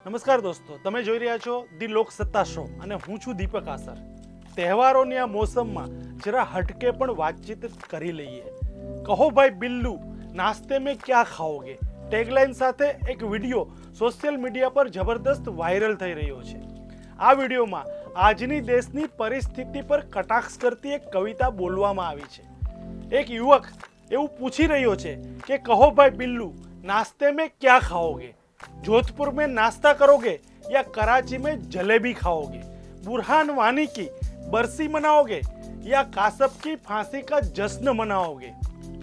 નમસ્કાર દોસ્તો, તમે જોઈ રહ્યા છો ધી લોકસત્તા શો અને હું છું દીપક આસર. તહેવારોની આ મોસમમાં જરા હટકે પણ વાતચીત કરી લઈએ. કહો ભાઈ બિલ્લુ, નાસ્તે મેં ક્યાં ખાઓગે ટેગલાઇન સાથે એક વિડીયો સોશિયલ મીડિયા પર જબરદસ્ત વાયરલ થઈ રહ્યો છે. આ વિડીયોમાં આજની દેશની પરિસ્થિતિ પર કટાક્ષ કરતી એક કવિતા બોલવામાં આવી છે. એક યુવક એવું પૂછી રહ્યો છે કે કહો ભાઈ બિલ્લુ, नाश्ते में क्या खाओगे? जोधपुर में नाश्ता करोगे या कराची में जलेबी खाओगे? बुरहान वानी की बरसी मनाओगे या कासब की फांसी का जश्न मनाओगे?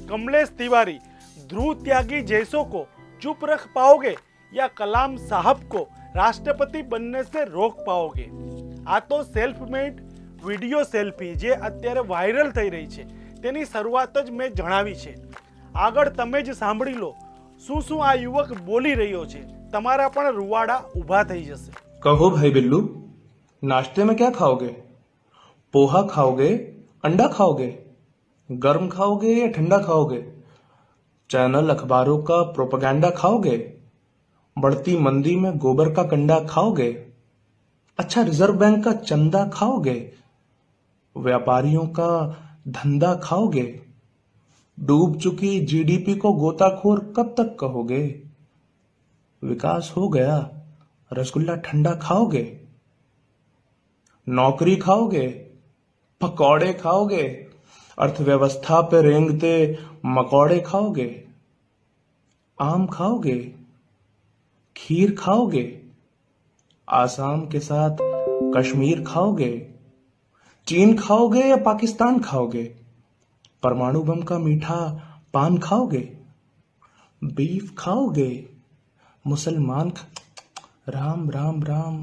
कमलेश तिवारी, ध्रुव त्यागी जैसों को चुप रख पाओगे या कलाम साहब को राष्ट्रपति बनने से रोक पाओगे? આ તો સેલ્ફ મેડ વિડીયો સેલ્ફી જે અત્યારે વાયરલ થઈ રહી છે તેની શરૂઆત જ મેં જણાવી છે. આગળ તમે જ સાંભળી લો શું શું આ યુવક બોલી રહ્યો છે. તમારા પણ રૂવાડા ઊભા થઈ જશે. कहो भाई बिल्लू, नाश्ते में क्या खाओगे? पोहा खाओगे, अंडा खाओगे, गर्म खाओगे या ठंडा खाओगे? चैनल अखबारों का प्रोपेगेंडा खाओगे? बढ़ती मंदी में गोबर का कंडा खाओगे? अच्छा रिजर्व बैंक का चंदा खाओगे? व्यापारियों का धंधा खाओगे? डूब चुकी जीडीपी को गोताखोर कब तक कहोगे? विकास हो गया, रसगुल्ला ठंडा खाओगे? नौकरी खाओगे, पकौड़े खाओगे? अर्थव्यवस्था पे रेंगते मकौड़े खाओगे? आम खाओगे, खीर खाओगे? आसाम के साथ कश्मीर खाओगे? चीन खाओगे या पाकिस्तान खाओगे? परमाणु बम का मीठा पान खाओगे? बीफ खाओगे? मुसलमान राम राम राम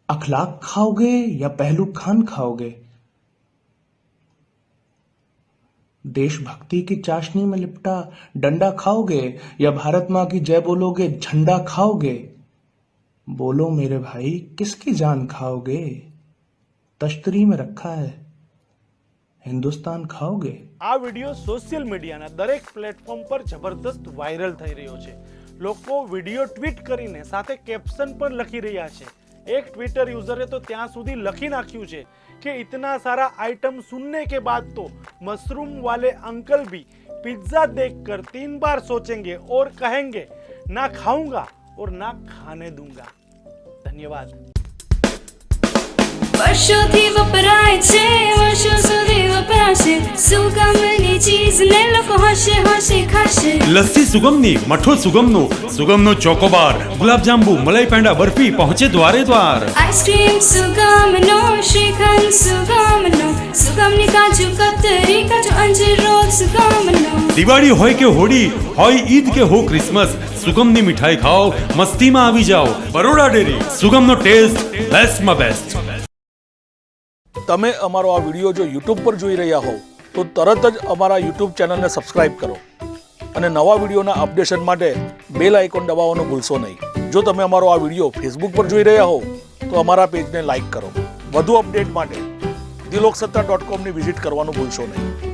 अखलाक खाओगे या पहलू खान खाओगे? देशभक्ति की चाशनी में लिपटा डंडा खाओगे या भारत मां की जय बोलोगे झंडा खाओगे? बोलो मेरे भाई, किसकी जान खाओगे? तश्तरी में रखा है, हिंदुस्तान खाओगे? આ વિડીયો સોશિયલ મીડિયાના દરેક પ્લેટફોર્મ પર જબરદસ્ત વાયરલ થઈ રહ્યો છે. લોકો વિડીયો ટ્વીટ કરીને સાથે કેપ્શન પણ લખી રહ્યા છે. એક ટ્વિટર યુઝરે તો ત્યાં સુધી લખી નાખ્યું છે કે इतना सारा आइटम सुनने के बाद तो मशरूम वाले अंकल भी पिज्जा देखकर 3 बार सोचेंगे और कहेंगे ना खाऊंगा और ना खाने दूंगा. ધન્યવાદ. વર્ષોથી વપરાય છે, વર્ષો સુધી વપરાશે, સુગમની ચીઝને લોકો હશે હશે ખાશે. લસ્સી સુગમની, મઠો સુગમનો, સુગમનો ચોકોબાર, ગુલાબજાંબુ, મલાઈ પેંડા, બરફી પહોંચે દ્વારે દ્વાર. આઈસ્ક્રીમ સુગમનો, શ્રીખંડ સુગમનો, સુગમની કાજુ કતરી, કાજુ અંજીરો સુગમનો. દિવાળી હોય કે હોળી, હોય ઈદ કે હો ક્રિસમસ, સુગમની મીઠાઈ ખાઓ, મસ્તીમાં આવી જાઓ. બરોડા ડેરી, સુગમનો ટેસ્ટ બેસ્ટમાં બેસ્ટ. તમે અમારો આ વિડીયો જો યુટ્યુબ પર જોઈ રહ્યા હોવ તો તરત જ અમારા યુટ્યુબ ચેનલને સબસ્ક્રાઇબ કરો અને નવા વિડીયોના અપડેશન માટે બેલ આઇકોન દબાવવાનું ભૂલશો નહીં. જો તમે અમારો આ વિડીયો ફેસબુક પર જોઈ રહ્યા હોવ તો અમારા પેજને લાઇક કરો. વધુ અપડેટ માટે theloksutta.com ની વિઝિટ કરવાનું ભૂલશો નહીં.